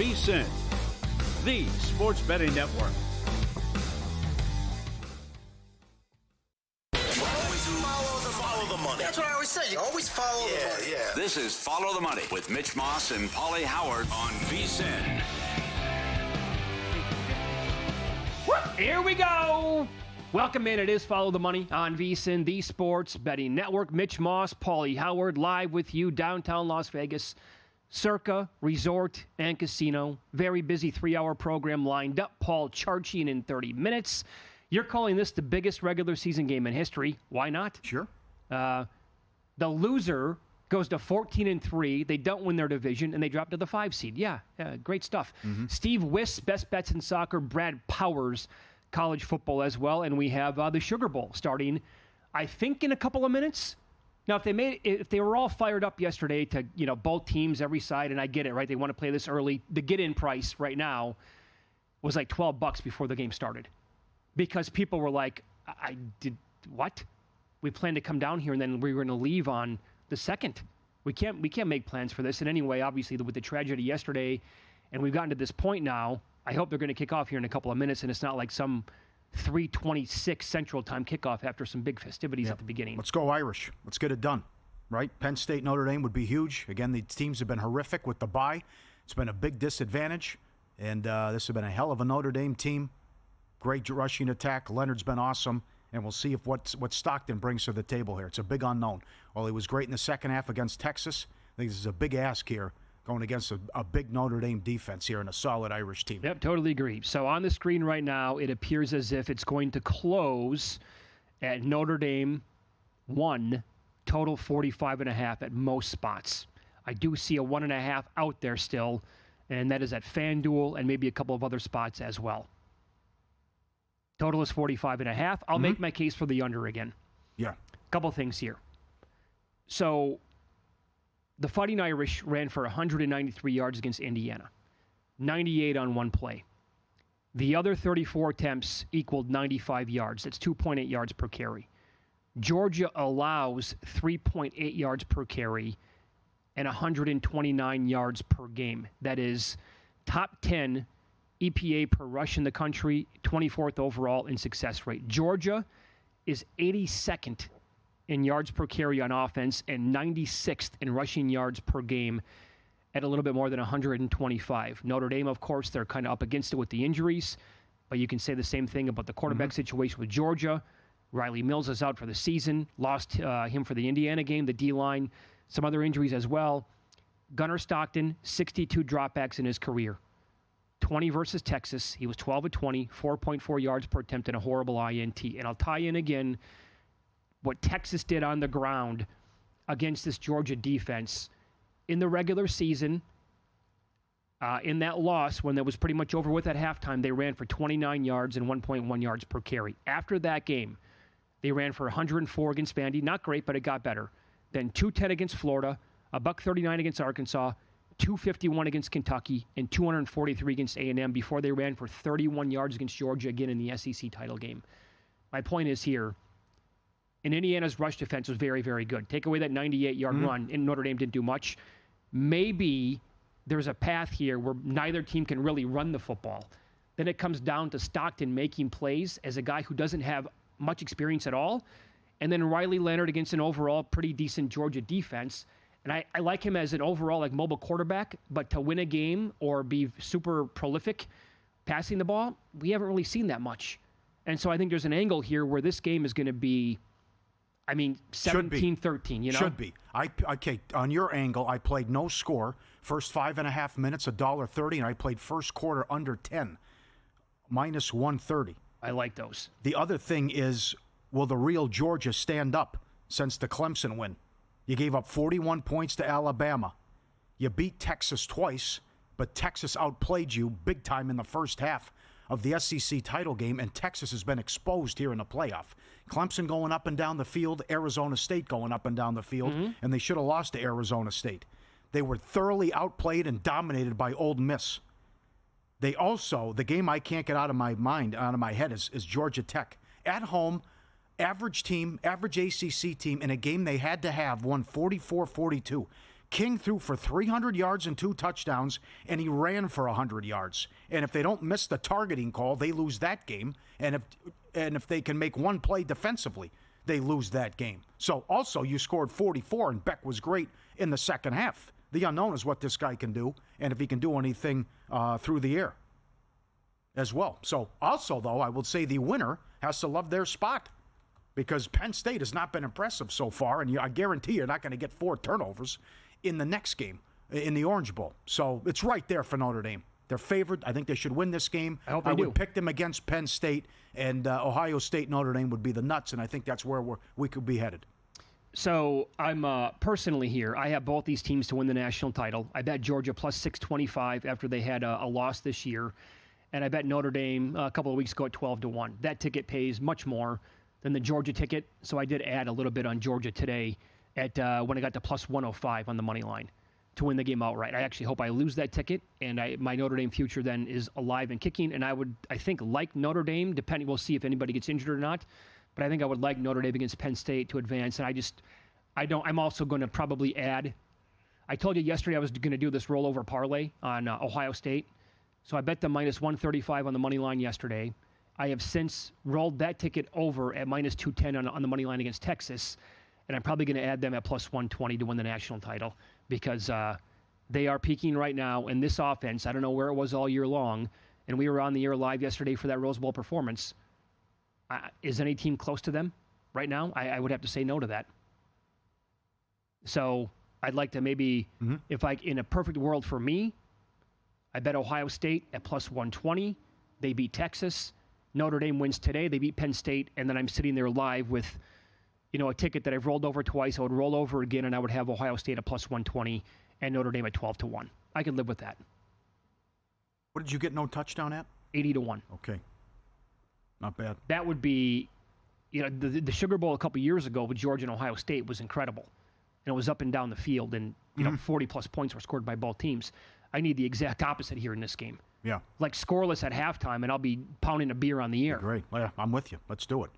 VSiN, the sports betting network. Follow the money. That's what I always say. You always follow the money. Yeah. This is Follow the Money with Mitch Moss and Paulie Howard on VSiN. Here we go. Welcome in. It is Follow the Money on VSiN, the sports betting network. Mitch Moss, Paulie Howard, live with you downtown Las Vegas. Circa Resort and Casino. Very busy 3-hour program lined up. Paul Charchian in 30 minutes. You're calling this the biggest regular season game in history. Why not? Sure. The loser goes to 14-3. They don't win their division, and they drop to the 5 seed. Yeah, great stuff. Steve Wiss, Best Bets in Soccer. Brad Powers, college football as well. And we have the Sugar Bowl starting, I think, in a couple of minutes. Now, if they were all fired up yesterday to, both teams, every side, and I get it, right? They want to play this early. The get-in price right now was like $12 before the game started. Because people were like, I did what? We planned to come down here and then we were going to leave on the 2nd. We can't make plans for this. And anyway, obviously with the tragedy yesterday, and we've gotten to this point now, I hope they're going to kick off here in a couple of minutes, and it's not like some 3:26 Central Time kickoff after some big festivities at the beginning. Let's go Irish. Let's get it done, right? Penn State, Notre Dame would be huge. Again, the teams have been horrific with the bye. It's been a big disadvantage, and this has been a hell of a Notre Dame team. Great rushing attack. Leonard's been awesome, and we'll see if what Stockton brings to the table here. It's a big unknown. While he was great in the second half against Texas, I think this is a big ask here going against a big Notre Dame defense here and a solid Irish team. Yep, totally agree. So on the screen right now, it appears as if it's going to close at Notre Dame 1, total 45.5 at most spots. I do see a 1.5 out there still, and that is at FanDuel and maybe a couple of other spots as well. Total is 45.5. I'll make my case for the under again. Yeah. Couple things here. So the Fighting Irish ran for 193 yards against Indiana, 98 on one play. The other 34 attempts equaled 95 yards. That's 2.8 yards per carry. Georgia allows 3.8 yards per carry and 129 yards per game. That is top 10 EPA per rush in the country, 24th overall in success rate. Georgia is 82nd in yards per carry on offense and 96th in rushing yards per game at a little bit more than 125. Notre Dame, of course, they're kind of up against it with the injuries, but you can say the same thing about the quarterback situation with Georgia. Riley Mills is out for the season, lost him for the Indiana game, the D-line, some other injuries as well. Gunnar Stockton, 62 dropbacks in his career. 20 versus Texas. He was 12 of 20, 4.4 yards per attempt, and a horrible INT. And I'll tie in again what Texas did on the ground against this Georgia defense in the regular season. In that loss, when that was pretty much over with at halftime, they ran for 29 yards and 1.1 yards per carry. After that game, they ran for 104 against Vandy. Not great, but it got better. Then 210 against Florida, $139 against Arkansas, 251 against Kentucky, and 243 against A&M before they ran for 31 yards against Georgia again in the SEC title game. My point is here, and Indiana's rush defense was very, very good. Take away that 98-yard run, and Notre Dame didn't do much. Maybe there's a path here where neither team can really run the football. Then it comes down to Stockton making plays as a guy who doesn't have much experience at all, and then Riley Leonard against an overall pretty decent Georgia defense. And I like him as an overall mobile quarterback, but to win a game or be super prolific passing the ball, we haven't really seen that much. And so I think there's an angle here where this game is going to be, 17-13, Should be. Okay, on your angle, I played no score, first 5.5 minutes, $1.30, and I played first quarter under 10, minus 130. I like those. The other thing is, will the real Georgia stand up since the Clemson win? You gave up 41 points to Alabama. You beat Texas twice, but Texas outplayed you big time in the first half of the SEC title game, and Texas has been exposed here in the playoff. Clemson going up and down the field, Arizona State going up and down the field, and they should have lost to Arizona State. They were thoroughly outplayed and dominated by Ole Miss. They also, the game I can't get out of my mind, out of my head, is Georgia Tech. At home, average team, average ACC team, in a game they had to have, won 44-42. King threw for 300 yards and 2 touchdowns, and he ran for 100 yards. And if they don't miss the targeting call, they lose that game. And if they can make one play defensively, they lose that game. So also you scored 44, and Beck was great in the second half. The unknown is what this guy can do, and if he can do anything through the air as well. So also, though, I will say the winner has to love their spot, because Penn State has not been impressive so far, and I guarantee you're not going to get 4 turnovers in the next game in the Orange Bowl. So it's right there for Notre Dame. They're favored. I think they should win this game. I would pick them against Penn State, and Ohio State, Notre Dame would be the nuts, and I think that's where we could be headed. So I'm personally here. I have both these teams to win the national title. I bet Georgia plus 625 after they had a loss this year, and I bet Notre Dame a couple of weeks ago at 12-1. That ticket pays much more than the Georgia ticket, so I did add a little bit on Georgia today at when I got to plus 105 on the money line to win the game outright. I actually hope I lose that ticket, and my Notre Dame future then is alive and kicking, and I think like Notre Dame, depending, we'll see if anybody gets injured or not, but I think I would like Notre Dame against Penn State to advance, and I'm also going to probably add, I told you yesterday I was going to do this rollover parlay on Ohio State, so I bet the minus 135 on the money line yesterday. I have since rolled that ticket over at minus 210 on the money line against Texas, and I'm probably going to add them at plus 120 to win the national title, because they are peaking right now, and this offense, I don't know where it was all year long, and we were on the air live yesterday for that Rose Bowl performance. Is any team close to them right now? I would have to say no to that. So I'd like to maybe, if in a perfect world for me, I bet Ohio State at plus 120. They beat Texas. Notre Dame wins today. They beat Penn State, and then I'm sitting there live with, a ticket that I've rolled over twice. I would roll over again, and I would have Ohio State at plus 120 and Notre Dame at 12-1. I could live with that. What did you get no touchdown at? 80-1. Okay. Not bad. That would be, the Sugar Bowl a couple years ago with Georgia and Ohio State was incredible. And it was up and down the field, and 40-plus points were scored by both teams. I need the exact opposite here in this game. Yeah. Like scoreless at halftime, and I'll be pounding a beer on the air. Great. Yeah, I'm with you. Let's do it.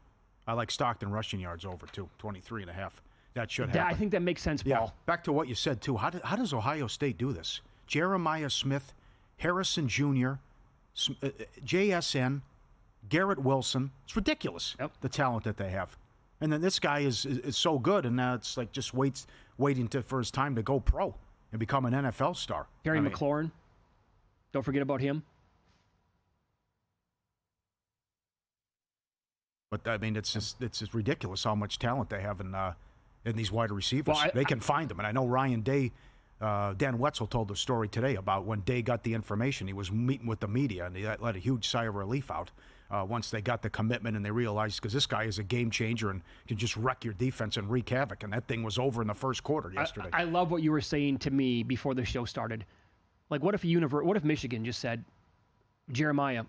I like Stockton rushing yards over, too. 23.5. That should happen. I think that makes sense, Paul. Yeah. Back to what you said, too. How does Ohio State do this? Jeremiah Smith, Harrison Jr., JSN, Garrett Wilson. It's ridiculous, the talent that they have. And then this guy is so good, and now it's like just waiting for his time to go pro and become an NFL star. Terry McLaurin. Don't forget about him. But I mean, it's just ridiculous how much talent they have in these wide receivers. Well, they can find them, and I know Ryan Day, Dan Wetzel told the story today about when Day got the information. He was meeting with the media, and he let a huge sigh of relief out once they got the commitment and they realized, because this guy is a game changer and can just wreck your defense and wreak havoc. And that thing was over in the first quarter yesterday. I love what you were saying to me before the show started. Like, what if Michigan just said, Jeremiah,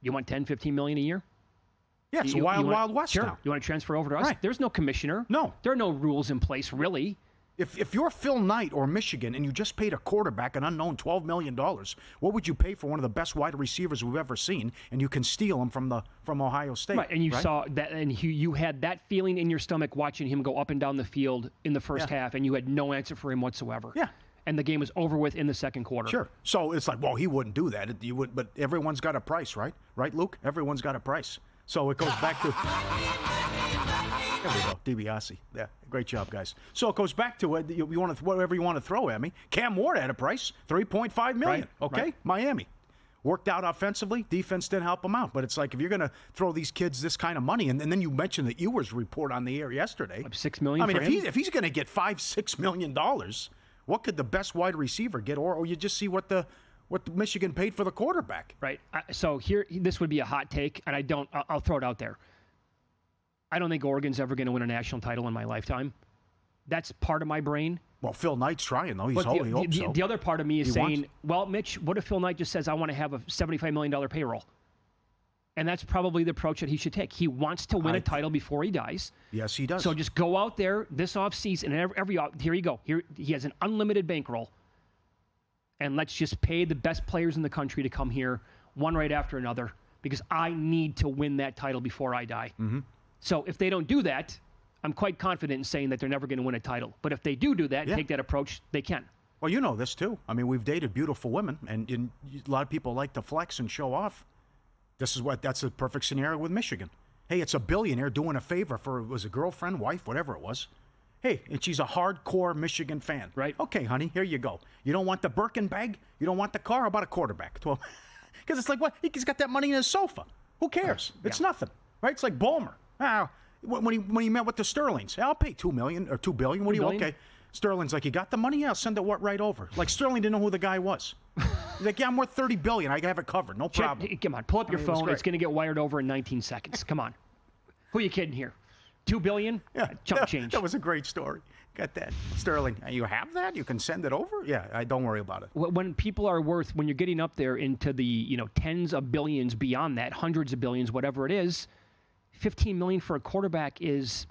you want $10, $15 million a year? Yeah, it's Wild West sure. now. You want to transfer over to us? Right. There's no commissioner. No. There are no rules in place, really. If you're Phil Knight or Michigan and you just paid a quarterback an unknown $12 million, what would you pay for one of the best wide receivers we've ever seen? And you can steal him from Ohio State. Right, and you saw that, and you had that feeling in your stomach watching him go up and down the field in the first half, and you had no answer for him whatsoever. Yeah. And the game was over with in the second quarter. Sure. So it's like, well, he wouldn't do that. But everyone's got a price, right? Right, Luke? Everyone's got a price. So it goes back to... There we go, DiBiase. Yeah, great job, guys. So it goes back to whatever you want to throw at me. Cam Ward had a price, $3.5 million. Right, okay, right. Miami worked out offensively. Defense didn't help them out. But it's like if you're going to throw these kids this kind of money, and then you mentioned the Ewers report on the air yesterday. $6 million. I mean, for him? if he's going to get $5-6 million, what could the best wide receiver get? Or you just see what the Michigan paid for the quarterback. Right. So this would be a hot take, and I'll throw it out there. I don't think Oregon's ever going to win a national title in my lifetime. That's part of my brain. Well, Phil Knight's trying, though. He hopes so. The other part of me is saying, well, Mitch, what if Phil Knight just says, I want to have a $75 million payroll? And that's probably the approach that he should take. He wants to win a title before he dies. Yes, he does. So just go out there this offseason, and here you go. Here he has an unlimited bankroll. And let's just pay the best players in the country to come here, one right after another, because I need to win that title before I die. Mm-hmm. So if they don't do that, I'm quite confident in saying that they're never going to win a title. But if they do that, and take that approach, they can. Well, you know this, too. I mean, we've dated beautiful women, and a lot of people like to flex and show off. That's a perfect scenario with Michigan. Hey, it's a billionaire doing a favor for, was a girlfriend, wife, whatever it was. Hey, and she's a hardcore Michigan fan. Right. Okay, honey, here you go. You don't want the Birkin bag? You don't want the car? How about a quarterback? Because it's like, what? He's got that money in his sofa. Who cares? It's nothing, right? It's like Ballmer. When he met with the Sterlings, I'll pay $2 million or $2 billion. What do you? Okay. Sterling's like, you got the money? Yeah, I'll send it right over. Like Sterling didn't know who the guy was. He's like, yeah, I'm worth $30 billion. I have it covered. No problem. Come on, pull up your phone. It's going to get wired over in 19 seconds. Come on. Who are you kidding here? $2 billion? Yeah, chump change. That was a great story. Got that. Sterling, you have that? You can send it over? Yeah, don't worry about it. When people are worth, when you're getting up there into the tens of billions beyond that, hundreds of billions, whatever it is, $15 million for a quarterback is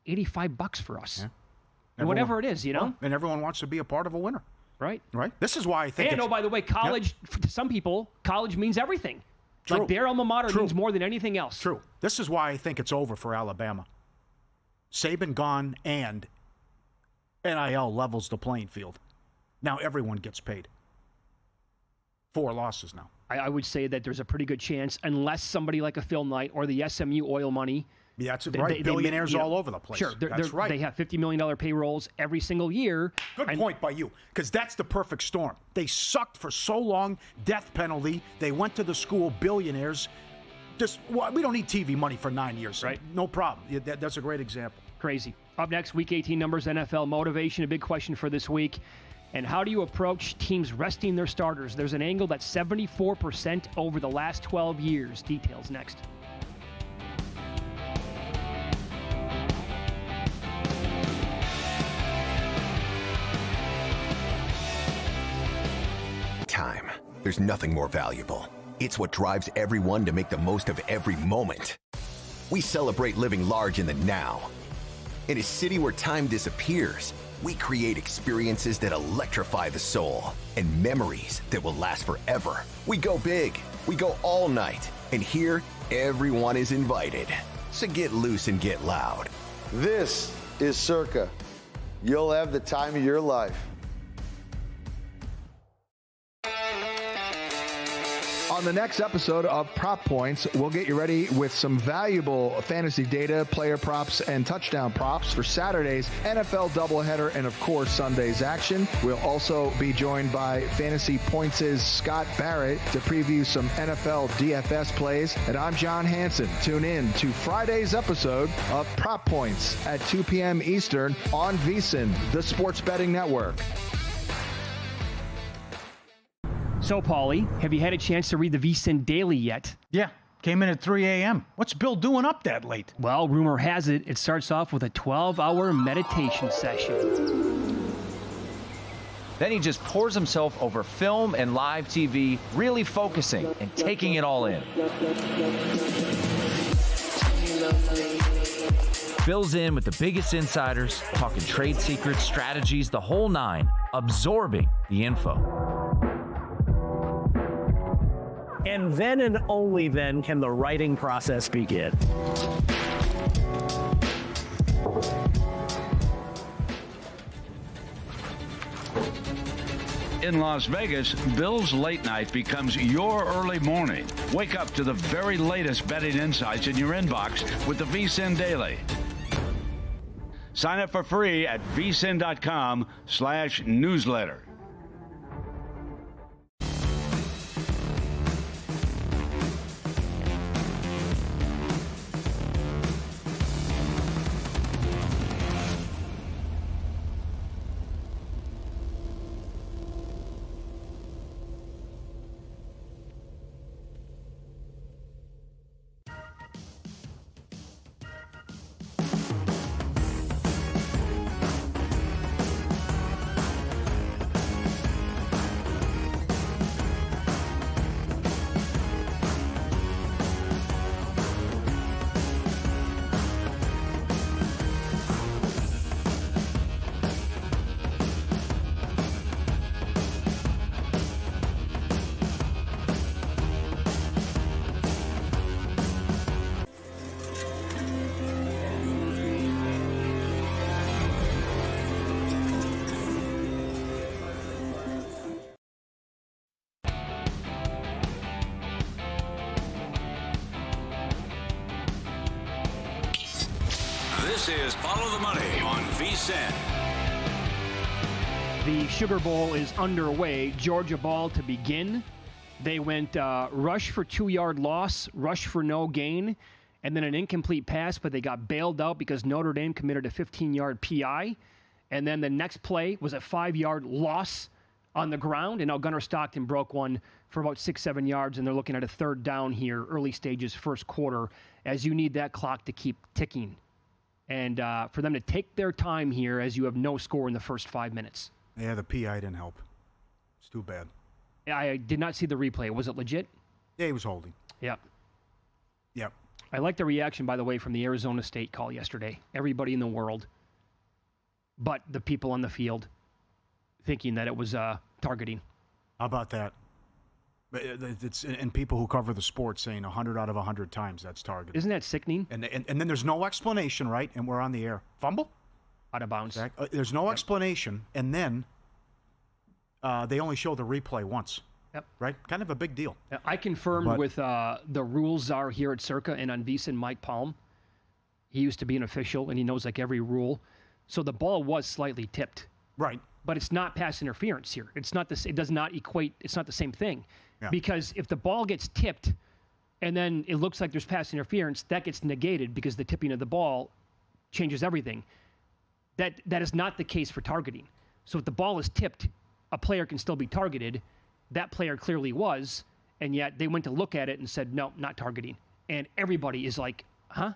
$85 for us. Yeah. Whatever it is, Well, and everyone wants to be a part of a winner. Right. This is why I think. And by the way, college, to some people, college means everything. True. Like their alma mater means more than anything else. True. This is why I think it's over for Alabama. Saban gone, and NIL levels the playing field. Now everyone gets paid. 4 losses now. I would say that there's a pretty good chance, unless somebody like a Phil Knight or the SMU oil money. Yeah, that's right. Billionaires all over the place. Sure, that's right. They have $50 million payrolls every single year. Good point by you, because that's the perfect storm. They sucked for so long, death penalty. They went to the school, billionaires. We don't need TV money for 9 years. Right. No problem. That's a great example. Crazy. Up next, Week 18 numbers, NFL motivation, a big question for this week. And how do you approach teams resting their starters? There's an angle that's 74% over the last 12 years. Details next. Time. There's nothing more valuable. It's what drives everyone to make the most of every moment. We celebrate living large in the now. In a city where time disappears, we create experiences that electrify the soul and memories that will last forever. We go big, we go all night, and here, everyone is invited. So get loose and get loud. This is Circa. You'll have the time of your life. On the next episode of Prop Points, we'll get you ready with some valuable fantasy data, player props, and touchdown props for Saturday's NFL doubleheader and, of course, Sunday's action. We'll also be joined by Fantasy Points' Scott Barrett to preview some NFL DFS plays. And I'm John Hansen. Tune in to Friday's episode of Prop Points at 2 p.m. Eastern on VSiN, the sports betting network. So, Paulie, have you had a chance to read the VSiN Daily yet? Yeah, came in at 3 a.m. What's Bill doing up that late? Well, rumor has it, it starts off with a 12-hour meditation session. Then he just pours himself over film and live TV, really focusing and taking it all in. Bill's in with the biggest insiders, talking trade secrets, strategies, the whole nine, absorbing the info. And then and only then can the writing process begin. In Las Vegas, Bill's late night becomes your early morning. Wake up to the very latest betting insights in your inbox with the VSiN Daily. Sign up for free at vsin.com/newsletter. This is Follow the Money on VSiN. The Sugar Bowl is underway. Georgia ball to begin. They went rush for 2-yard loss, rush for no gain, and then an incomplete pass, but they got bailed out because Notre Dame committed a 15-yard PI. And then the next play was a 5-yard loss on the ground, and now Gunnar Stockton broke one for about 6-7 yards, and they're looking at a third down here, early stages, first quarter, as you need that clock to keep ticking. And for them to take their time here as you have no score in the first 5 minutes. Yeah, the PI didn't help. It's too bad. I did not see the replay. Was it legit? Yeah, he was holding. Yep. Yep. I like the reaction, by the way, from the Arizona State call yesterday. Everybody in the world, but the people on the field, thinking that it was targeting. How about that? And people who cover the sport saying 100 out of 100 times that's targeting. Isn't that sickening? And then there's no explanation, right? And we're on the air. Fumble? Out of bounds. There's no explanation, and then they only show the replay once. Yep. Right? Kind of a big deal. I confirmed with the rules czar here at Circa and on VSiN, Mike Palm. He used to be an official, and he knows like every rule. So the ball was slightly tipped. Right. But it's not pass interference here. It's not this. It does not equate. It's not the same thing. Yeah. Because if the ball gets tipped, and then it looks like there's pass interference, that gets negated because the tipping of the ball changes everything. That is not the case for targeting. So if the ball is tipped, a player can still be targeted. That player clearly was, and yet they went to look at it and said, no, not targeting. And everybody is like, huh?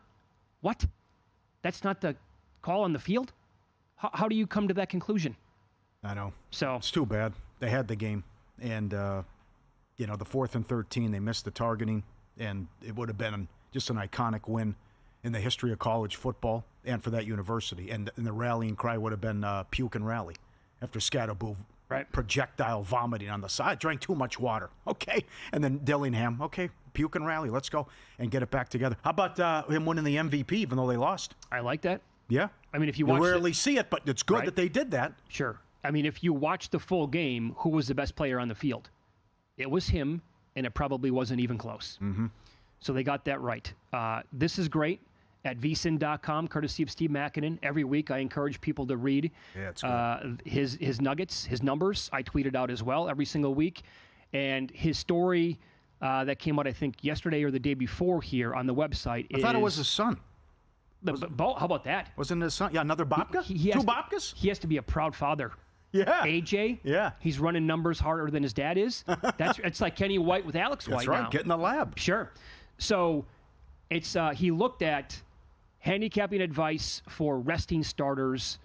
What? That's not the call on the field? How do you come to that conclusion? I know. So it's too bad. They had the game, and the 4th and 13, they missed the targeting, and it would have been just an iconic win in the history of college football and for that university. And the rallying cry would have been puke and rally after Scatterboo projectile vomiting on the side. Drank too much water. Okay. And then Dillingham, okay, puke and rally. Let's go and get it back together. How about him winning the MVP even though they lost? I like that. Yeah. I mean, if you rarely see it, but it's good that they did that. Sure. I mean, if you watch the full game, who was the best player on the field? It was him, and it probably wasn't even close. Mm-hmm. So they got that right. This is great. At VSiN.com, courtesy of Steve Makinen. Every week I encourage people to read his nuggets, his numbers. I tweet it out as well every single week. And his story that came out, I think, yesterday or the day before here on the website I thought it was his son. How about that? Wasn't his son? Yeah, another Babka? Two Babkas? He has to be a proud father. Yeah. AJ? Yeah. He's running numbers harder than his dad is. It's like Kenny White with Alex White That's right. now. Get in the lab. Sure. So it's he looked at handicapping advice for resting starters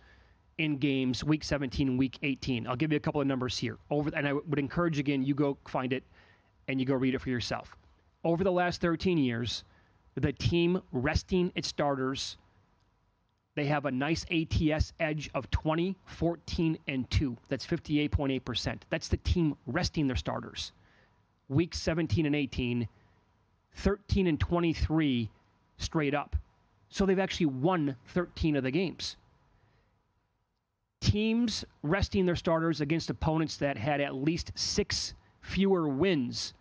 in games, Week 17 and Week 18. I'll give you a couple of numbers here. And I would encourage, again, you go find it and you go read it for yourself. Over the last 13 years, the team resting its starters, they have a nice ATS edge of 20, 14, and 2. That's 58.8%. That's the team resting their starters. Week 17 and 18, 13 and 23 straight up. So they've actually won 13 of the games. Teams resting their starters against opponents that had at least 6 fewer wins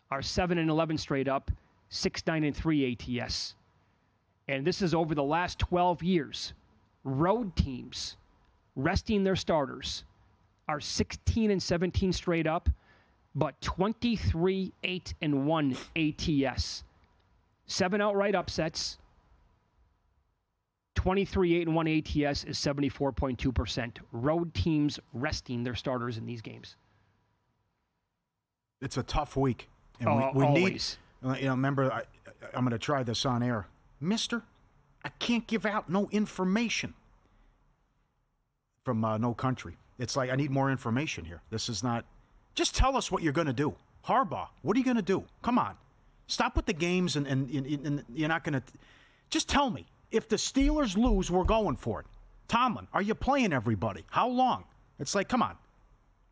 are 7 and 11 straight up, 6, 9, and 3 ATS. And this is over the last 12 years. Road teams resting their starters are 16 and 17 straight up, but 23, 8, and 1 ATS. 7 outright upsets. 23, 8, and 1 ATS is 74.2%. Road teams resting their starters in these games. It's a tough week. And we always. Need, remember, I'm going to try this on air. Mister, I can't give out no information from No Country. It's like I need more information here. This is not. Just tell us what you're going to do. Harbaugh, what are you going to do? Come on. Stop with the games and you're not going to. Just tell me. If the Steelers lose, we're going for it. Tomlin, are you playing everybody? How long? It's like, come on.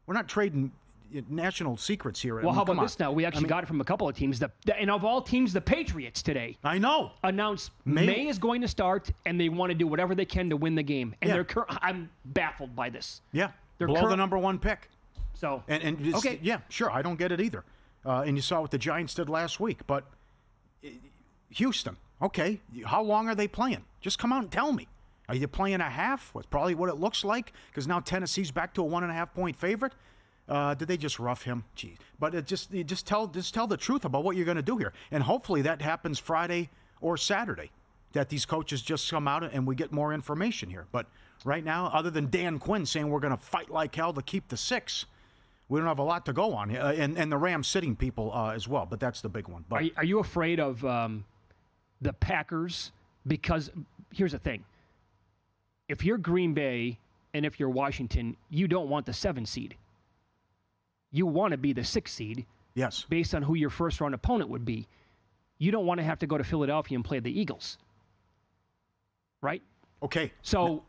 We're not trading national secrets here. Well, how about this now? We actually got it from a couple of teams. And of all teams, the Patriots today. I know. Announced May is going to start, and they want to do whatever they can to win the game. And I'm baffled by this. Yeah. Blow the number 1 pick. So. And okay. Yeah, sure. I don't get it either. And you saw what the Giants did last week. But Houston. Okay, how long are they playing? Just come out and tell me. Are you playing a half? That's probably what it looks like, because now Tennessee's back to a 1.5-point favorite. Did they just rough him? Jeez. But you just tell the truth about what you're going to do here. And hopefully that happens Friday or Saturday, that these coaches just come out and we get more information here. But right now, other than Dan Quinn saying we're going to fight like hell to keep the 6, we don't have a lot to go on. And the Rams sitting people as well, but that's the big one. But are you afraid of the Packers? Because here's the thing. If you're Green Bay and if you're Washington, you don't want the 7 seed. You want to be the 6 seed. Yes. Based on who your first-round opponent would be. You don't want to have to go to Philadelphia and play the Eagles. Right? Okay. So...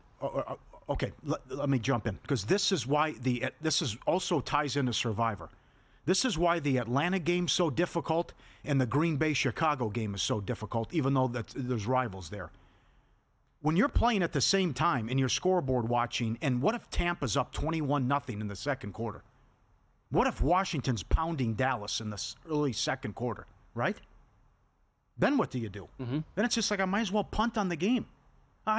Okay, let me jump in, because this is why this is also ties into Survivor. This is why the Atlanta game's so difficult and the Green Bay-Chicago game is so difficult, even though there's rivals there. When you're playing at the same time and you're scoreboard watching, and what if Tampa's up 21-0 in the second quarter? What if Washington's pounding Dallas in the early second quarter, right? Then what do you do? Mm-hmm. Then it's just like I might as well punt on the game.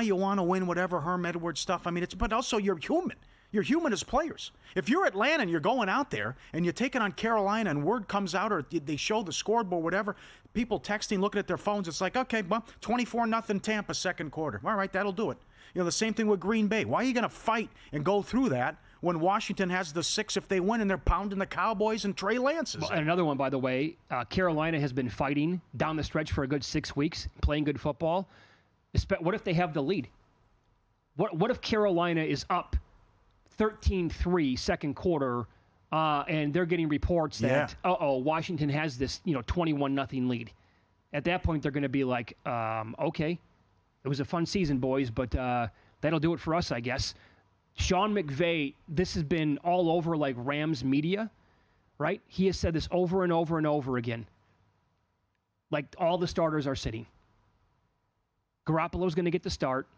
You want to win, whatever, Herm Edwards stuff. I mean, but also you're human. You're human as players. If you're Atlanta and you're going out there and you're taking on Carolina and word comes out or they show the scoreboard, whatever, people texting, looking at their phones, it's like, okay, well, 24-0 Tampa second quarter. All right, that'll do it. The same thing with Green Bay. Why are you going to fight and go through that when Washington has the 6 if they win and they're pounding the Cowboys and Trey Lance's? Well, and another one, by the way, Carolina has been fighting down the stretch for a good 6 weeks, playing good football. What if they have the lead? What if Carolina is up 13-3 second quarter, and they're getting reports that, Washington has this 21-0 lead? At that point, they're going to be like, okay, it was a fun season, boys, but that'll do it for us, I guess. Sean McVay, this has been all over like Rams media, right? He has said this over and over and over again. Like all the starters are sitting. Garoppolo's going to get the start,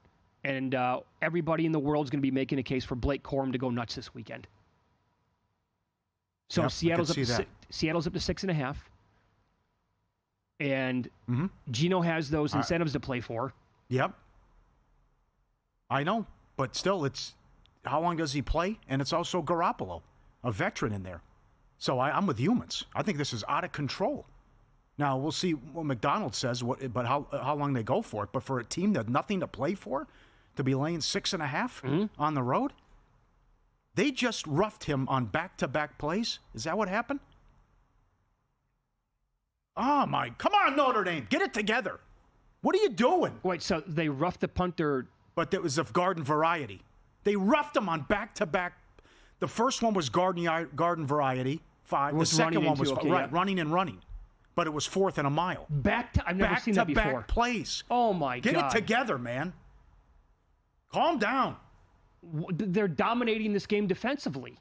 and everybody in the world is going to be making a case for Blake Corum to go nuts this weekend. So Seattle's up to 6.5, and Geno has those incentives to play for. Yep, I know, but still, it's how long does he play? And it's also Garoppolo, a veteran in there. So I'm with humans. I think this is out of control. Now, we'll see what McDonald says, but how long they go for it. But for a team that nothing to play for, to be laying 6.5 on the road, they just roughed him on back-to-back plays. Is that what happened? Oh, come on, Notre Dame. Get it together. What are you doing? Wait, so they roughed the punter. But that was of garden variety. They roughed him on back-to-back. The first one was garden variety, 5. The second one was running and running. But it was 4th and a mile. I've never seen that before. Back-to-back plays. Oh, my God. Get it together, man. Calm down. They're dominating this game defensively.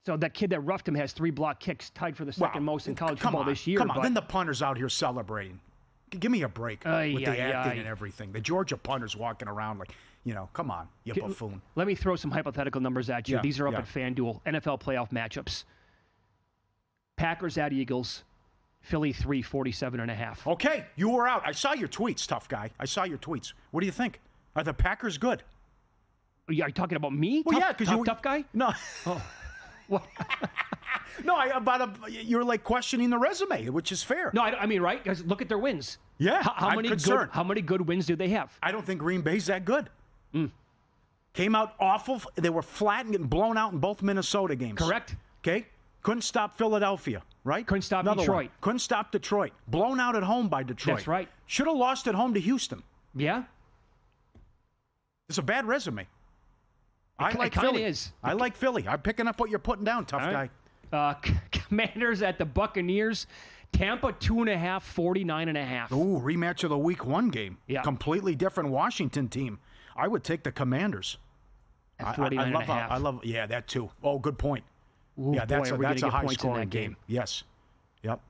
So that kid that roughed him has 3 block kicks, tied for the second most in college football this year. Come on, then the punter's out here celebrating. Give me a break with the acting and everything. The Georgia punter's walking around like, come on, you buffoon. Let me throw some hypothetical numbers at you. Yeah, These are up at FanDuel. NFL playoff matchups. Packers at Eagles, Philly 347.5. Okay, you were out. I saw your tweets, tough guy. I saw your tweets. What do you think? Are the Packers good? Are you talking about me? Well, yeah, because tough guy? No. Oh. What? No, you're like questioning the resume, which is fair. No, I mean, right? Because look at their wins. Yeah, how many good wins do they have? I don't think Green Bay's that good. Came out awful. They were flat and getting blown out in both Minnesota games. Correct. Okay. Couldn't stop Philadelphia, right? Couldn't stop Another Detroit. One. Couldn't stop Detroit. Blown out at home by Detroit. That's right. Should have lost at home to Houston. Yeah. It's a bad resume. I like Philly. Is. I like Philly. I'm picking up what you're putting down, tough guy. Commanders at the Buccaneers. Tampa 2.5, 49.5. Ooh, rematch of the Week 1 game. Yeah. Completely different Washington team. I would take the Commanders. At 49.5. I love, that too. Oh, good point. Ooh, that's a high-scoring game. Yes. Yep.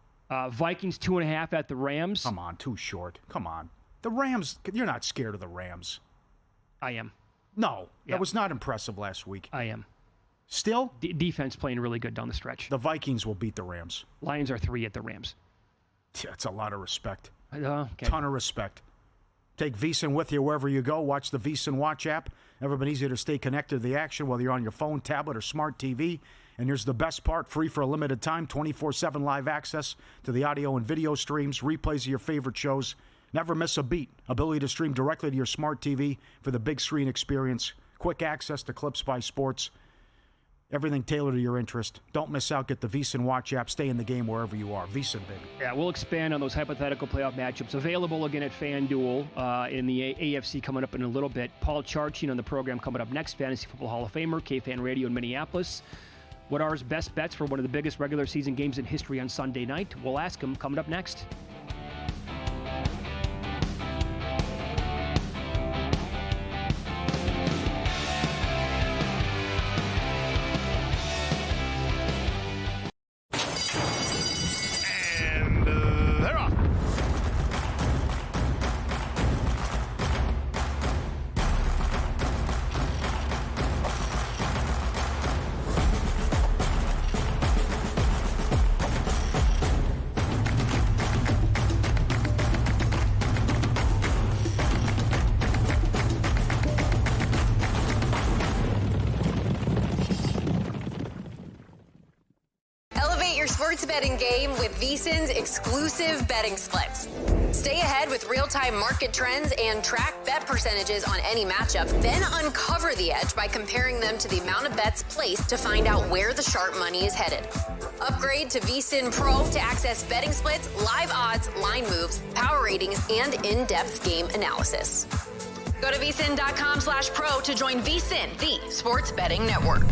Vikings 2.5 at the Rams. Come on, too short. Come on. The Rams, you're not scared of the Rams. I am. No, that was not impressive last week. I am. Still? Defense playing really good down the stretch. The Vikings will beat the Rams. Lions are 3 at the Rams. That's a lot of respect. Okay. Ton of respect. Take VSiN with you wherever you go. Watch the VSiN Watch app. Never been easier to stay connected to the action, whether you're on your phone, tablet, or smart TV. And here's the best part, free for a limited time, 24/7 live access to the audio and video streams, replays of your favorite shows. Never miss a beat. Ability to stream directly to your smart TV for the big screen experience. Quick access to clips by sports. Everything tailored to your interest. Don't miss out. Get the VSiN Watch app. Stay in the game wherever you are. VSiN, baby. Yeah, we'll expand on those hypothetical playoff matchups. Available again at FanDuel in the AFC coming up in a little bit. Paul Charchian on the program coming up next. Fantasy Football Hall of Famer, KFan Radio in Minneapolis. What are his best bets for one of the biggest regular season games in history on Sunday night? We'll ask him coming up next. Sports betting game with VSiN's exclusive betting splits. Stay ahead with real-time market trends and track bet percentages on any matchup. Then uncover the edge by comparing them to the amount of bets placed to find out where the sharp money is headed. Upgrade to VSiN Pro to access betting splits, live odds, line moves, power ratings, and in-depth game analysis. Go to vsin.com/pro to join VSiN, the sports betting network.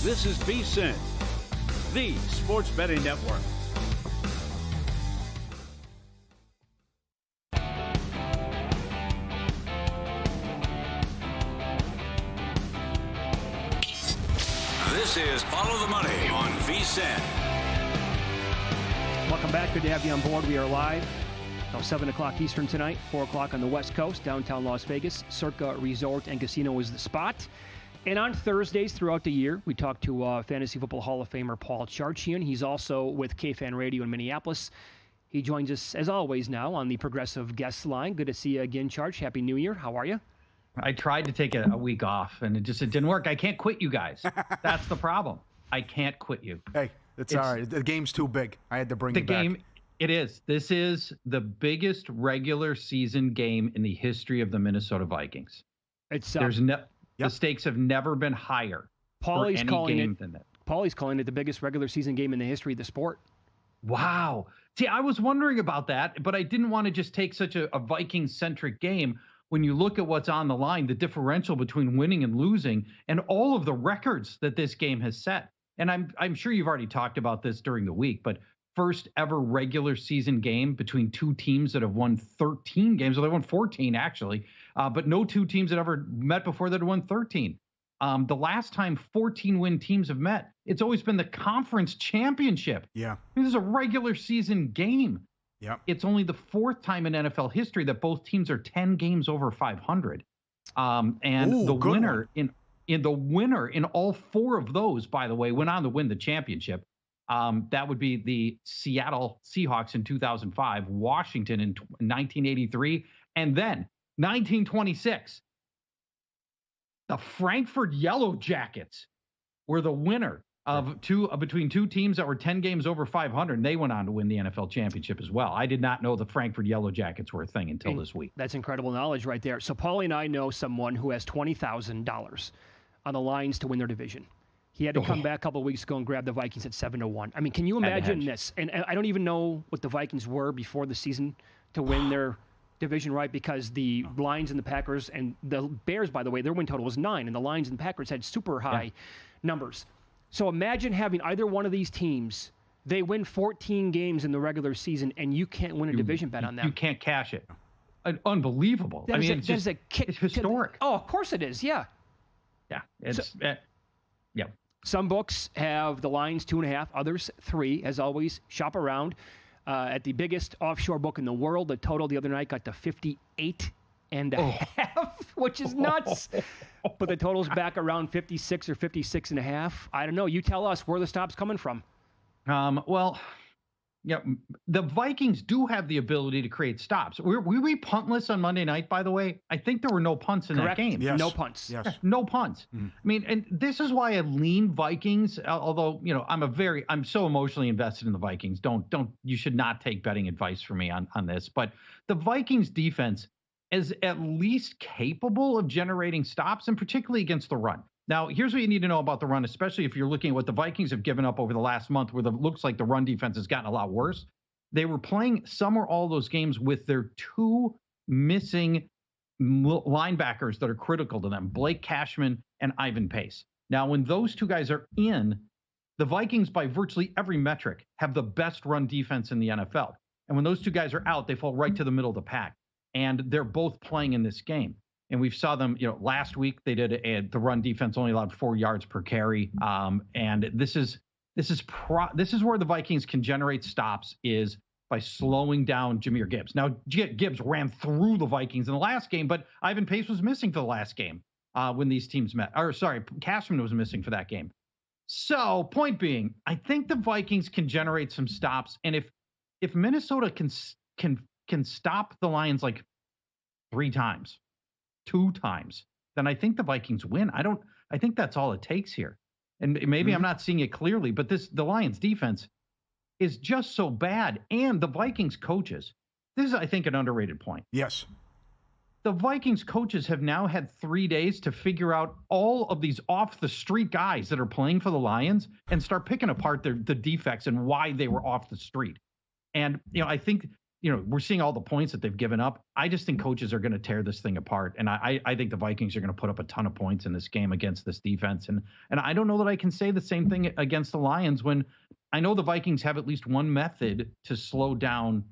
This is VSiN, the sports betting network. is Follow the Money on VSiN. Welcome back. Good to have you on board. We are live till 7 o'clock Eastern tonight, 4 o'clock on the West Coast, downtown Las Vegas. Circa Resort and Casino is the spot. And on Thursdays throughout the year, we talk to Fantasy Football Hall of Famer Paul Charchian. He's also with KFan Radio in Minneapolis. He joins us, as always, now on the Progressive Guest Line. Good to see you again, Charch. Happy New Year. How are you? I tried to take a week off, and it didn't work. I can't quit you guys. That's the problem. I can't quit you. Hey, it's all right. The game's too big. I had to bring you back. It is. This is the biggest regular season game in the history of the Minnesota Vikings. It's the stakes have never been higher for any game than that. Paulie's calling it the biggest regular season game in the history of the sport. Wow. See, I was wondering about that, but I didn't want to just take such a Viking-centric game. When you look at what's on the line, the differential between winning and losing, and all of the records that this game has set. And I'm sure you've already talked about this during the week, but first ever regular season game between two teams that have won 13 games. Well, they won 14 actually, but no two teams that ever met before that had won 13. The last time 14-win teams have met, it's always been the conference championship. Yeah. This is a regular season game. Yeah. It's only the fourth time in NFL history that both teams are 10 games over 500. The winner in all four of those, by the way, went on to win the championship. That would be the Seattle Seahawks in 2005, Washington in 1983, and then 1926. The Frankfurt Yellow Jackets were the winner of between two teams that were 10 games over 500, and they went on to win the NFL championship as well. I did not know the Frankfurt Yellow Jackets were a thing until this week. That's incredible knowledge right there. So Paulie and I know someone who has $20,000 on the Lions to win their division. He had to come back a couple of weeks ago and grab the Vikings at 7-1. I mean, can you imagine this? And I don't even know what the Vikings were before the season to win their division, right? Because the Lions and the Packers and the Bears, by the way, their win total was 9, and the Lions and the Packers had super high numbers. So imagine having either one of these teams, they win 14 games in the regular season, and you can't win a division bet on them. You can't cash it. Unbelievable. It's historic. Of course it is, yeah. Yeah, Some books have the Lions 2.5, others 3. As always, shop around. At the biggest offshore book in the world, the total the other night got to 58.5, which is nuts. But the total's back around 56 or 56.5. I don't know. You tell us where the stop's coming from. The Vikings do have the ability to create stops. Were we puntless on Monday night, by the way? I think there were no punts in that game. Yes. No punts. Yes. No punts. I mean, and this is why I lean Vikings, although, I'm so emotionally invested in the Vikings. You should not take betting advice from me on this. But the Vikings defense is at least capable of generating stops, and particularly against the run. Now, here's what you need to know about the run, especially if you're looking at what the Vikings have given up over the last month, where it looks like the run defense has gotten a lot worse. They were playing some or all those games with their two missing linebackers that are critical to them, Blake Cashman and Ivan Pace. Now, when those two guys are in, the Vikings, by virtually every metric, have the best run defense in the NFL. And when those two guys are out, they fall right to the middle of the pack. And they're both playing in this game. And we saw them, last week they did the run defense only allowed 4 yards per carry. And this is where the Vikings can generate stops, is by slowing down Jahmyr Gibbs. Now, Gibbs ran through the Vikings in the last game, but Ivan Pace was missing for the last game when these teams met. Cashman was missing for that game. So, point being, I think the Vikings can generate some stops. And if Minnesota can stop the Lions like 3 times, 2 times, then I think the Vikings win. I think that's all it takes here. And maybe I'm not seeing it clearly, but the Lions defense is just so bad. And the Vikings coaches, this is, I think, an underrated point. Yes. The Vikings coaches have now had 3 days to figure out all of these off the street guys that are playing for the Lions and start picking apart the defects and why they were off the street. And, I think, we're seeing all the points that they've given up. I just think coaches are going to tear this thing apart. And I think the Vikings are going to put up a ton of points in this game against this defense. And I don't know that I can say the same thing against the Lions when I know the Vikings have at least one method to slow down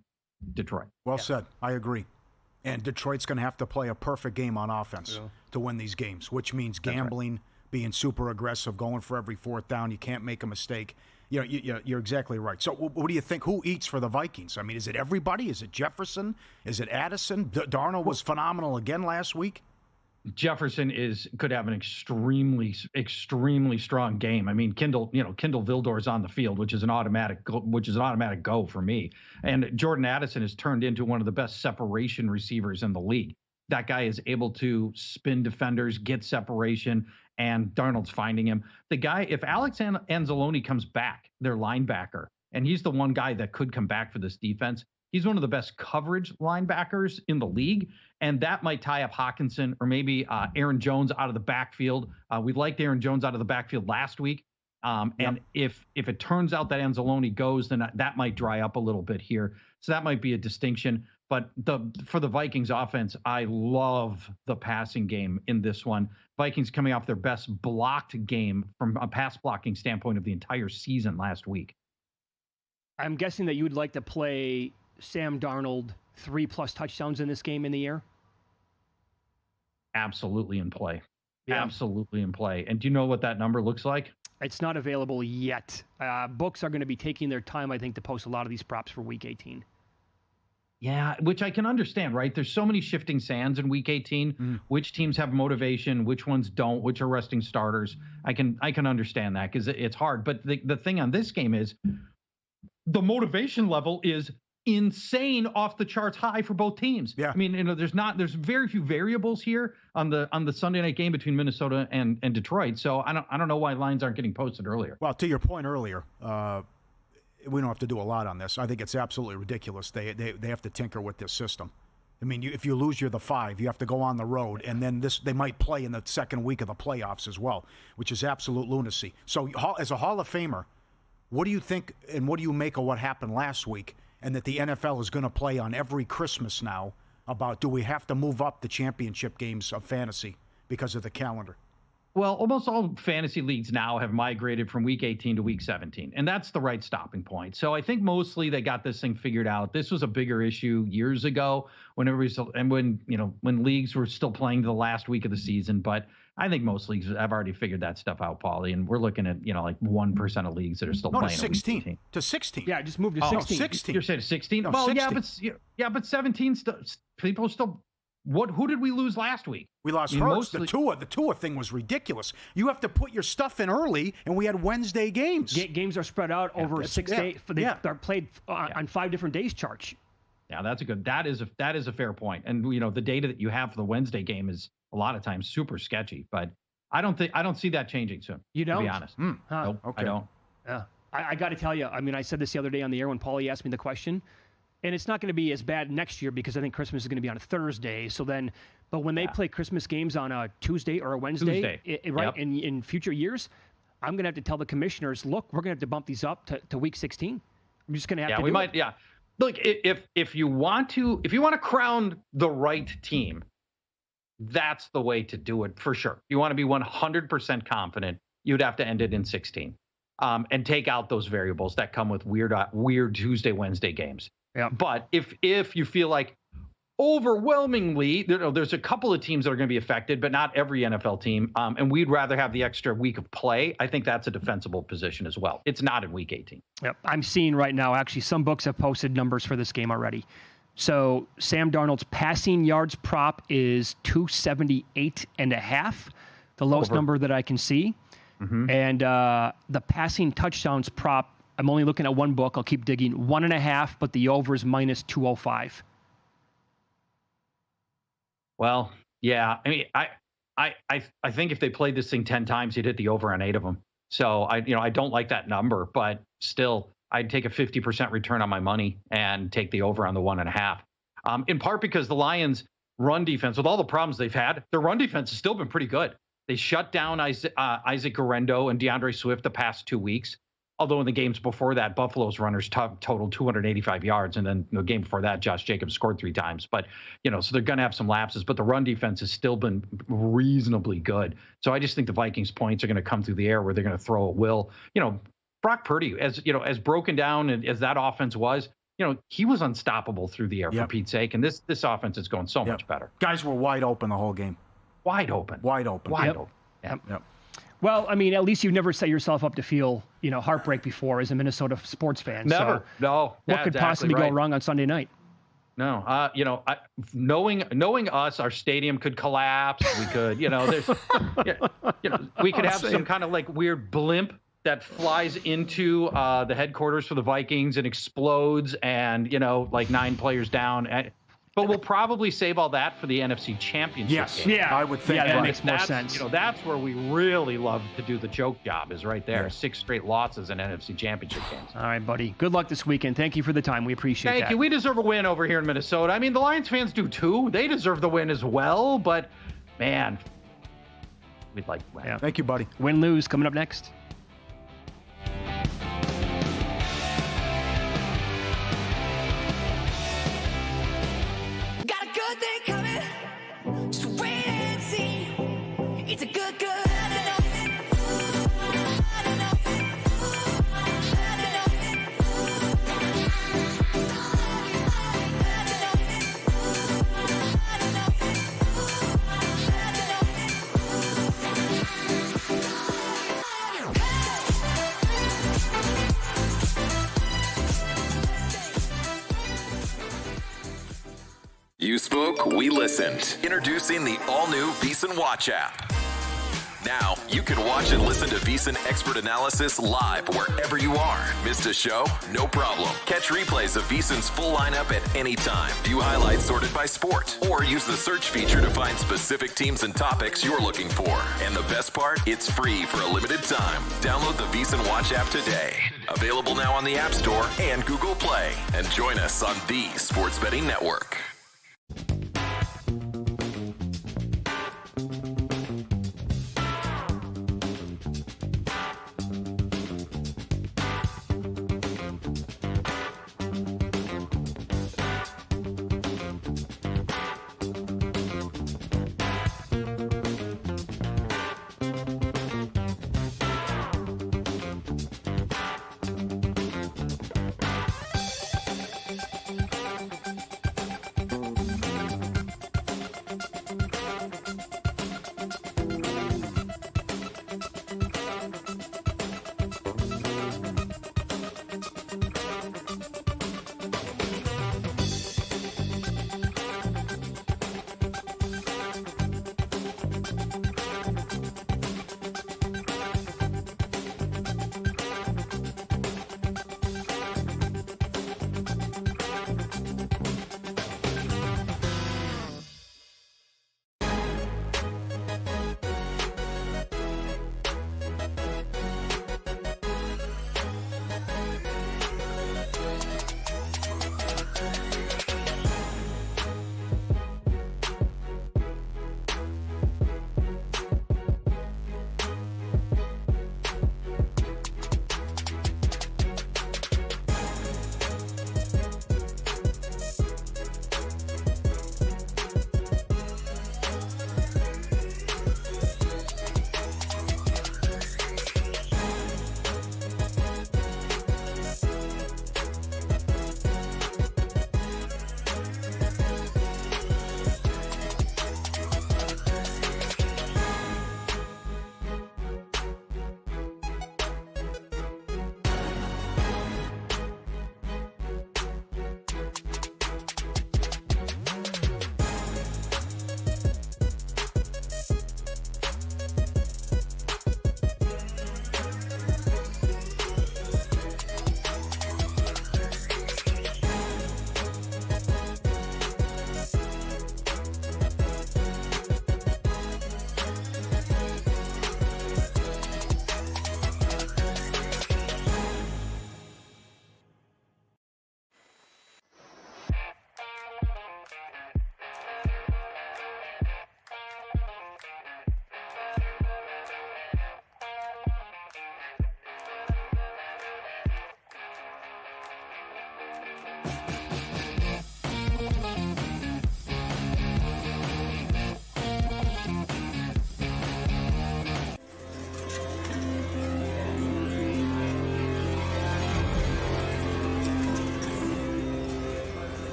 Detroit. Well said. I agree. And Detroit's going to have to play a perfect game on offense to win these games, which means gambling, being super aggressive, going for every fourth down. You can't make a mistake. You're exactly right. So what do you think? Who eats for the Vikings? I mean, is it everybody? Is it Jefferson? Is it Addison? Darnold was phenomenal again last week. Jefferson could have an extremely strong game. I mean, Kindle Vildor's on the field, which is an automatic go for me. And Jordan Addison has turned into one of the best separation receivers in the league. That guy is able to spin defenders, get separation, and Darnold's finding him. The guy, if Alex Anzalone comes back, their linebacker, and he's the one guy that could come back for this defense, he's one of the best coverage linebackers in the league, and that might tie up Hawkinson or maybe Aaron Jones out of the backfield. We liked Aaron Jones out of the backfield last week, and if it turns out that Anzalone goes, then that might dry up a little bit here. So that might be a distinction. But for the Vikings offense, I love the passing game in this one. Vikings coming off their best blocked game from a pass blocking standpoint of the entire season last week. I'm guessing that you would like to play Sam Darnold 3+ touchdowns in this game in the air? Absolutely in play. Yeah. Absolutely in play. And do you know what that number looks like? It's not available yet. Books are going to be taking their time, I think, to post a lot of these props for Week 18. Yeah, which I can understand, right? There's so many shifting sands in Week 18. Which teams have motivation, which ones don't, which are resting starters. I can understand that because it's hard. But the thing on this game is the motivation level is insane, off the charts high for both teams. Yeah. I mean, there's very few variables here on the Sunday night game between Minnesota and Detroit. So I don't know why lines aren't getting posted earlier. Well, to your point earlier, we don't have to do a lot on this. I think it's absolutely ridiculous. They have to tinker with this system. I mean, if you lose, you're the 5. You have to go on the road, and then they might play in the second week of the playoffs as well, which is absolute lunacy. So as a Hall of Famer, what do you think and what do you make of what happened last week and that the NFL is going to play on every Christmas now about do we have to move up the championship games of fantasy because of the calendar? Well, almost all fantasy leagues now have migrated from Week 18 to Week 17, and that's the right stopping point. So I think mostly they got this thing figured out. This was a bigger issue years ago when leagues were still playing the last week of the season. But I think most leagues have already figured that stuff out, Paulie, and we're looking at like 1% of leagues that are still playing. To 16. To 16. Yeah, just move to 16. 16. You're saying 16? No, well, 16. but 17 people still. Who did we lose last week? We lost Hurts. The Tua thing was ridiculous. You have to put your stuff in early, and we had Wednesday games. Games are spread out over 6 days. They're played on 5 different days charts. Yeah, that's that is a fair point. And the data that you have for the Wednesday game is a lot of times super sketchy. But I don't see that changing soon. You don't? To be honest. Nope, okay. I don't. Yeah, I got to tell you. I mean, I said this the other day on the air when Paulie asked me the question. And it's not going to be as bad next year because I think Christmas is going to be on a Thursday. So then, but when they play Christmas games on a Tuesday or a Wednesday, right, in future years, I'm going to have to tell the commissioners, look, we're going to have to bump these up to Week 16. I'm just going to have to. We might. Yeah. Look, if you want to crown the right team, that's the way to do it for sure. You want to be 100% confident. You'd have to end it in 16, and take out those variables that come with weird Tuesday, Wednesday games. Yeah. But if you feel like overwhelmingly, there's a couple of teams that are going to be affected, but not every NFL team, and we'd rather have the extra week of play, I think that's a defensible position as well. It's not in Week 18. Yep. I'm seeing right now, actually, some books have posted numbers for this game already. So Sam Darnold's passing yards prop is 278.5, the lowest number that I can see. Mm-hmm. And the passing touchdowns prop, I'm only looking at one book. I'll keep digging. 1.5, but the over is minus 205. Well, yeah. I mean, I think if they played this thing 10 times, you'd hit the over on 8 of them. So I don't like that number, but still, I'd take a 50% return on my money and take the over on the 1.5. In part because the Lions' run defense, with all the problems they've had, their run defense has still been pretty good. They shut down Isaac Guerrero and DeAndre Swift the past 2 weeks. Although in the games before that, Buffalo's runners totaled 285 yards. And then the game before that, Josh Jacobs scored 3 times. But, so they're going to have some lapses. But the run defense has still been reasonably good. So I just think the Vikings points are going to come through the air where they're going to throw at will. Brock Purdy, as broken down and as that offense was, he was unstoppable through the air, for Pete's sake. And this offense is going so much better. Guys were wide open the whole game. Wide open. Wide open. Wide open. Yep. Well, I mean, at least you've never set yourself up to feel, heartbreak before as a Minnesota sports fan. Never. So No. What could possibly go wrong on Sunday night? No. Knowing us, our stadium could collapse. We could, there's, we could have some kind of like weird blimp that flies into the headquarters for the Vikings and explodes, and like 9 players down. But we'll probably save all that for the NFC Championship game. Yeah, I would think. Yeah, that makes more sense. That's where we really love to do the joke job, is right there. 6 straight losses in NFC Championship games. All right, buddy. Good luck this weekend. Thank you for the time. We appreciate that. Thank you. We deserve a win over here in Minnesota. I mean, the Lions fans do too. They deserve the win as well. But, man, we'd like to win. Yeah. Thank you, buddy. Win-lose coming up next. It's a good. You spoke, we listened. Introducing the all-new VSiN Watch app. Now, you can watch and listen to VSiN expert analysis live wherever you are. Missed a show? No problem. Catch replays of VSiN's full lineup at any time. View highlights sorted by sport. Or use the search feature to find specific teams and topics you're looking for. And the best part? It's free for a limited time. Download the VSiN Watch app today. Available now on the App Store and Google Play. And join us on the Sports Betting Network.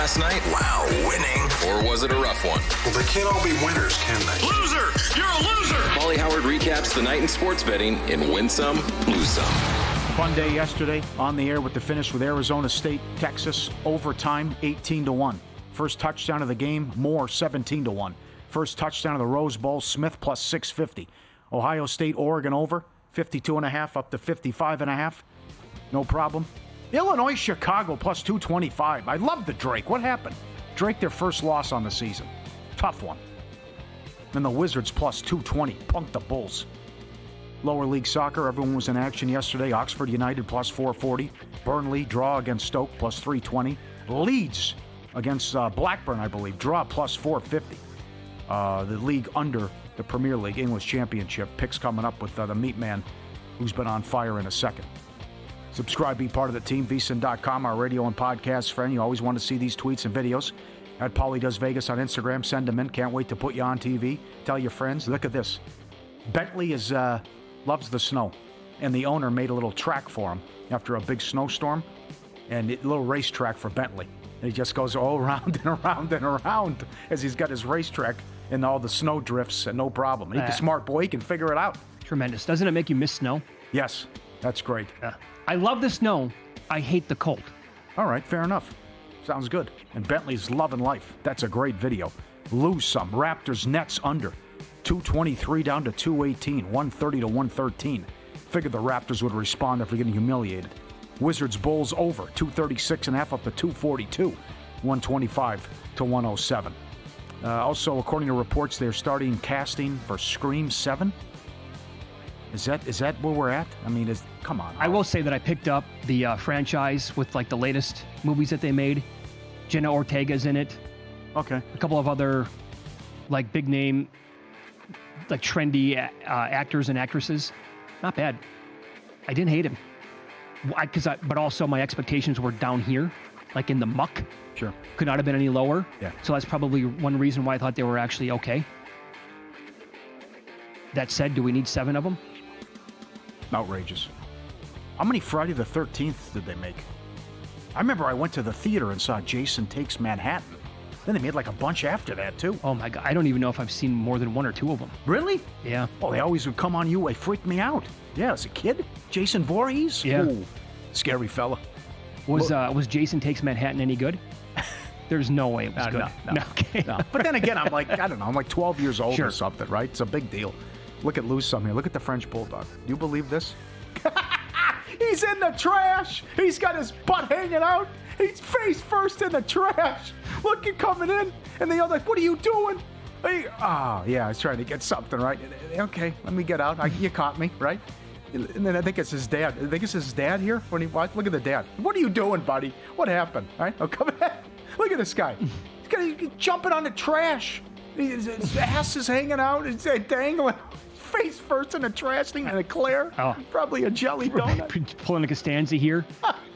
last night? Wow, winning. Or was it a rough one? Well, they can't all be winners, can they? Loser! You're a loser! Paulie Howard recaps the night in sports betting in Win Some, Lose Some. Fun day yesterday on the air with the finish with Arizona State, Texas, overtime, 18-1. First touchdown of the game, Moore, 17-1. First touchdown of the Rose Bowl, Smith plus 650. Ohio State, Oregon over, 52.5 up to 55.5. No problem. Illinois, Chicago plus 225. I love the Drake. What happened? Drake, their first loss on the season. Tough one. And the Wizards plus 220. Punked the Bulls. Lower league soccer, everyone was in action yesterday. Oxford United plus 440. Burnley, draw against Stoke plus 320. Leeds against Blackburn, I believe, draw plus 450. The league under the Premier League, English Championship. Picks coming up with the meat man who's been on fire in a second. Subscribe, be part of the team, VSiN.com, our radio and podcast friend. You always want to see these tweets and videos. At Paulie Does Vegas on Instagram, send them in. Can't wait to put you on TV. Tell your friends. Look at this. Bentley loves the snow, and the owner made a little track for him after a big snowstorm, and a little racetrack for Bentley. And he just goes all around and around and around as he's got his racetrack and all the snow drifts, and no problem. He's a smart boy. He can figure it out. Tremendous. Doesn't it make you miss snow? Yes, that's great. Yeah. I love the snow. I hate the cold. All right, fair enough. Sounds good. And Bentley's loving life. That's a great video. Lose some. Raptors Nets under. 223 down to 218. 130 to 113. Figured the Raptors would respond after getting humiliated. Wizards Bulls over. 236.5 up to 242. 125 to 107. Also, according to reports, they're starting casting for Scream 7. Is that where we're at? I mean, come on. I will say that I picked up the franchise with like the latest movies that they made. Jenna Ortega's in it. Okay. A couple of other like big name, like trendy actors and actresses. Not bad. I didn't hate him. But also my expectations were down here, like in the muck. Sure. Could not have been any lower. Yeah. So that's probably one reason why I thought they were actually okay. That said, do we need 7 of them? Outrageous. How many Friday the 13th did they make? I remember I went to the theater and saw Jason Takes Manhattan. Then they made like a bunch after that, too. Oh, my God. I don't even know if I've seen more than 1 or 2 of them. Really? Yeah. Oh, they always would come on you. They freaked me out. Yeah, as a kid. Jason Voorhees? Yeah. Ooh, scary fella. Was Jason Takes Manhattan any good? There's no way it was good. No. Okay. No. But then again, I'm like, I don't know. I'm like 12 years old Sure. or something, right? It's a big deal. Look at Lose Some here. Look at the French Bulldog. Do you believe this? He's in the trash. He's got his butt hanging out. He's face first in the trash. Look, you're coming in. And the other, like, what are you doing? Yeah, I was trying to get something, right? Okay, let me get out. You caught me, right? And then I think it's his dad. I think it's his dad here when he watched. Look at the dad. What are you doing, buddy? What happened? All right, come in. Look at this guy. He's jumping on the trash. His ass is hanging out. It's dangling. Face first in a trash thing and a Eclair. Oh. Probably a jelly donut. Pulling a Costanza here.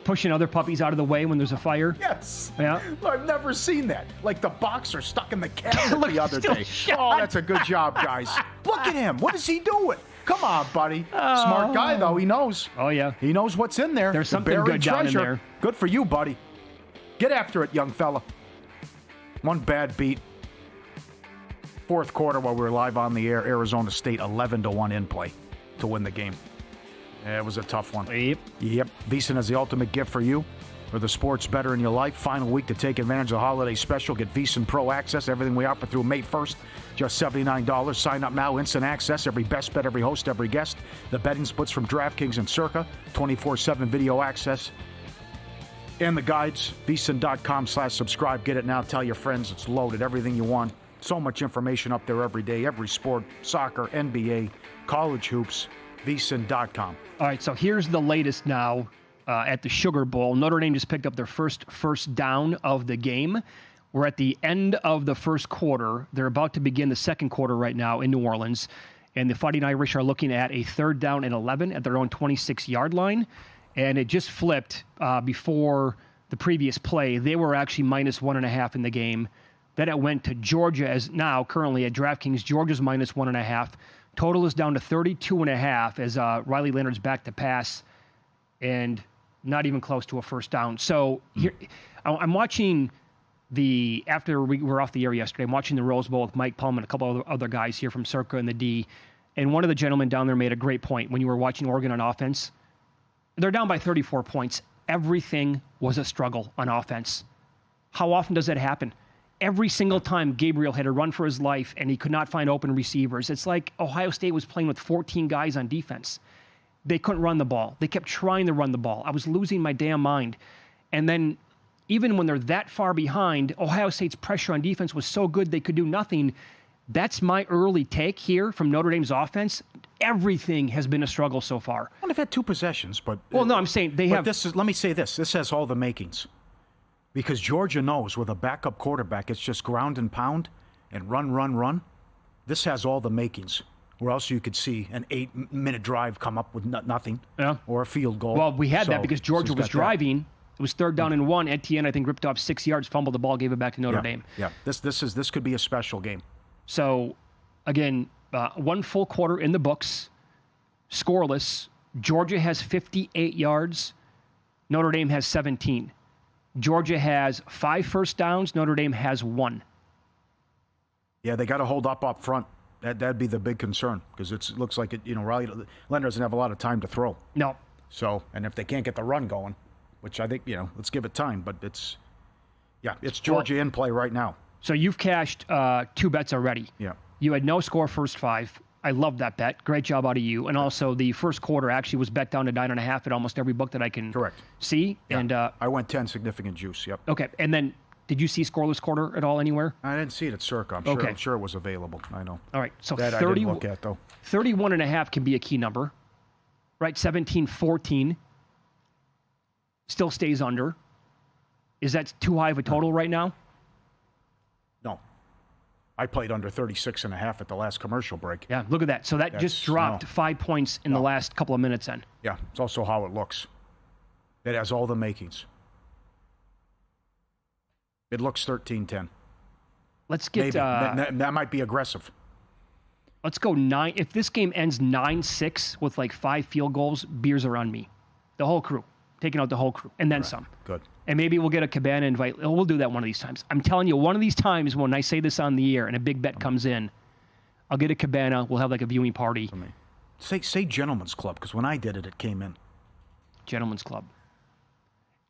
Pushing other puppies out of the way when there's a fire. Yes. Yeah. I've never seen that. Like the boxer stuck in the cabinet Look, the other still day. shot. Oh, that's a good job, guys. Look at him. What is he doing? Come on, buddy. Smart guy, though. He knows. Oh, yeah. He knows what's in there. There's The something buried good down in treasure. there. Good for you, buddy. Get after it, young fella. One bad beat. Fourth quarter, while we were live on the air, Arizona State 11-1 in play to win the game. Yeah, it was a tough one. Yep. VSiN has the ultimate gift for you. For the sports better in your life. Final week to take advantage of the holiday special. Get VSiN Pro access. Everything we offer through May 1st. Just $79. Sign up now. Instant access. Every best bet, every host, every guest. The betting splits from DraftKings and Circa. 24/7 video access. And the guides. VSiN.com/subscribe. Get it now. Tell your friends it's loaded. Everything you want. So much information up there every day. Every sport. Soccer, NBA, college hoops. VSiN.com. All right, so here's the latest now. At the Sugar Bowl, Notre Dame just picked up their first down of the game. We're at the end of the first quarter. They're about to begin the second quarter right now in New Orleans. And the Fighting Irish are looking at a 3rd down and 11 at their own 26-yard line. And it just flipped before the previous play. They were actually minus 1.5 in the game. Then it went to Georgia as now currently at DraftKings. Georgia's minus 1.5. Total is down to 32.5 as Riley Leonard's back to pass. And not even close to a first down. So here, I'm watching After we were off the air yesterday, I'm watching the Rose Bowl with Mike Palm and a couple of other guys here from Circa and the D, and one of the gentlemen down there made a great point when you were watching Oregon on offense. They're down by 34 points. Everything was a struggle on offense. How often does that happen? Every single time Gabriel had to run for his life and he could not find open receivers. It's like Ohio State was playing with 14 guys on defense. They couldn't run the ball. They kept trying to run the ball. I was losing my damn mind. And then even when they're that far behind, Ohio State's pressure on defense was so good they could do nothing. That's my early take here from Notre Dame's offense. Everything has been a struggle so far. Well, they've had 2 possessions, but... Well, no, I'm saying they have... Let me say this. This has all the makings. Because Georgia knows with a backup quarterback, it's just ground and pound and run. This has all the makings. Or else you could see an 8-minute drive come up with nothing. Yeah. Or a field goal. Well, we had that because Georgia was driving. It was 3rd down and 1. Etienne, I think, ripped off 6 yards, fumbled the ball, gave it back to Notre Dame. Yeah, this could be a special game. So, again, 1 full quarter in the books, scoreless. Georgia has 58 yards. Notre Dame has 17. Georgia has 5 first downs. Notre Dame has 1. Yeah, they got to hold up front. That'd be the big concern because it looks like Riley Leonard doesn't have a lot of time to throw. No. So, and if they can't get the run going, which I think let's give it time. But it's Georgia in play right now. So you've cashed 2 bets already. Yeah. You had no score first 5. I love that bet. Great job out of you. And also the first quarter actually was bet down to 9.5 at almost every book that I can see. Yeah. And I went 10 significant juice. Yep. Okay. And then did you see scoreless quarter at all anywhere? I didn't see it at Circa. I'm sure it was available. I know. All right. So that 30, I didn't look at, though. 31.5 can be a key number. Right? 17-14 still stays under. Is that too high of a total right now? No. I played under 36.5 at the last commercial break. Yeah, look at that. So that's just dropped 5 points in the last couple of minutes then. Yeah, it's also how it looks. It has all the makings. It looks 13-10. Let's get... that might be aggressive. Let's go 9. If this game ends 9-6 with like 5 field goals, beers are on me. The whole crew. Taking out the whole crew. And then some. Good. And maybe we'll get a Cabana invite. We'll do that one of these times. I'm telling you, one of these times when I say this on the air and a big bet comes in, I'll get a Cabana. We'll have like a viewing party. Say Gentleman's Club, because when I did it, it came in. Gentleman's Club.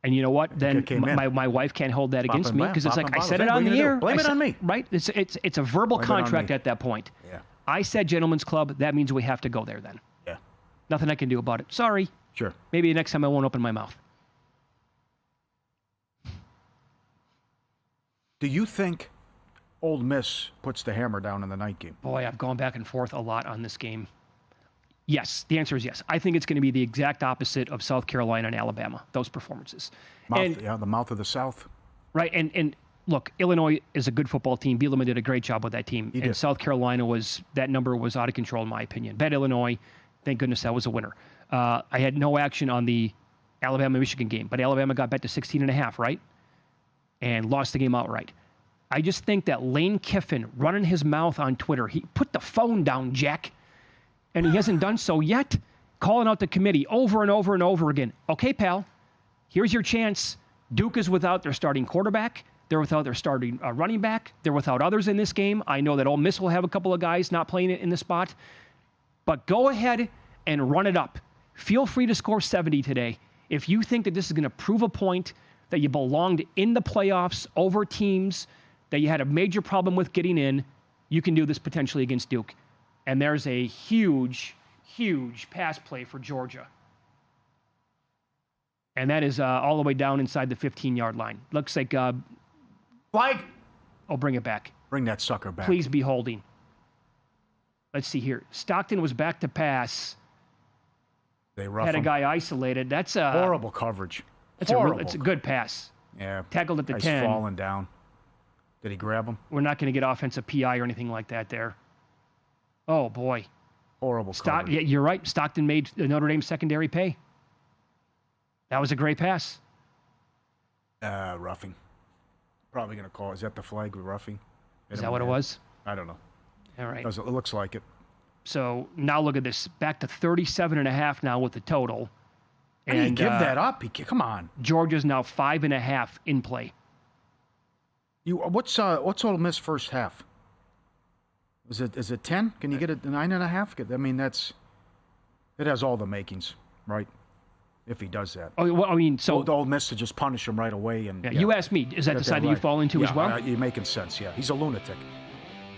And you know what? Then my wife can't hold that against me because it's like I said it on the air. Blame it on me. Right? It's a verbal contract at that point. Yeah. I said Gentleman's Club. That means we have to go there then. Yeah. Nothing I can do about it. Sorry. Sure. Maybe next time I won't open my mouth. Do you think Ole Miss puts the hammer down in the night game? Boy, I've gone back and forth a lot on this game. Yes, the answer is yes. I think it's going to be the exact opposite of South Carolina and Alabama, those performances. The mouth of the South. Right, and look, Illinois is a good football team. Bielema did a great job with that team. And South Carolina that number was out of control in my opinion. Bet Illinois, thank goodness that was a winner. I had no action on the Alabama-Michigan game, but Alabama got bet to 16.5, right? And lost the game outright. I just think that Lane Kiffin running his mouth on Twitter, he put the phone down, Jack, and he hasn't done so yet, calling out the committee over and over and over again. Okay, pal, here's your chance. Duke is without their starting quarterback. They're without their starting running back. They're without others in this game. I know that Ole Miss will have a couple of guys not playing it in the spot. But go ahead and run it up. Feel free to score 70 today. If you think that this is going to prove a point that you belonged in the playoffs over teams that you had a major problem with getting in, you can do this potentially against Duke. And there's a huge, huge pass play for Georgia. And that is all the way down inside the 15-yard line. Looks like... Flag! Oh, bring it back. Bring that sucker back. Please be holding. Let's see here. Stockton was back to pass. They rough had a him. guy isolated. That's a... Horrible coverage. It's a good pass. Yeah. Tackled at the 10. He's falling down. Did he grab him? We're not going to get offensive PI or anything like that there. Oh, boy. Horrible coverage. Yeah, you're right. Stockton made the Notre Dame secondary pay. That was a great pass. Roughing. Probably going to call. Is that the flag with roughing? Is that what it was? I don't know. All right. It looks like it. So now look at this. Back to 37.5 now with the total. And give that up. Come on. Georgia's now 5.5 in play. What's Ole Miss first half? Is it 10? Can you get it 9.5? I mean, it has all the makings, right? If he does that. Oh, well, I mean, so Ole Miss to just punish him right away. And you asked me, is that the side that you fall into as well? You're making sense. Yeah, he's a lunatic.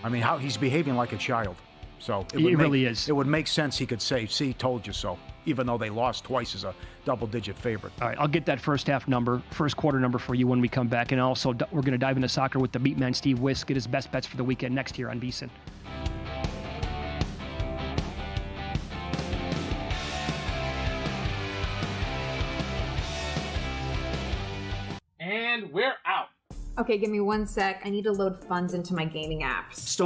I mean, he's behaving like a child. So it really is. It would make sense he could say, "See, told you so," even though they lost twice as a double-digit favorite. All right, I'll get that first quarter number for you when we come back, and also we're going to dive into soccer with the beat man Steve Wisk, get his best bets for the weekend next here on VSiN. And we're out. Okay, give me 1 sec. I need to load funds into my gaming apps.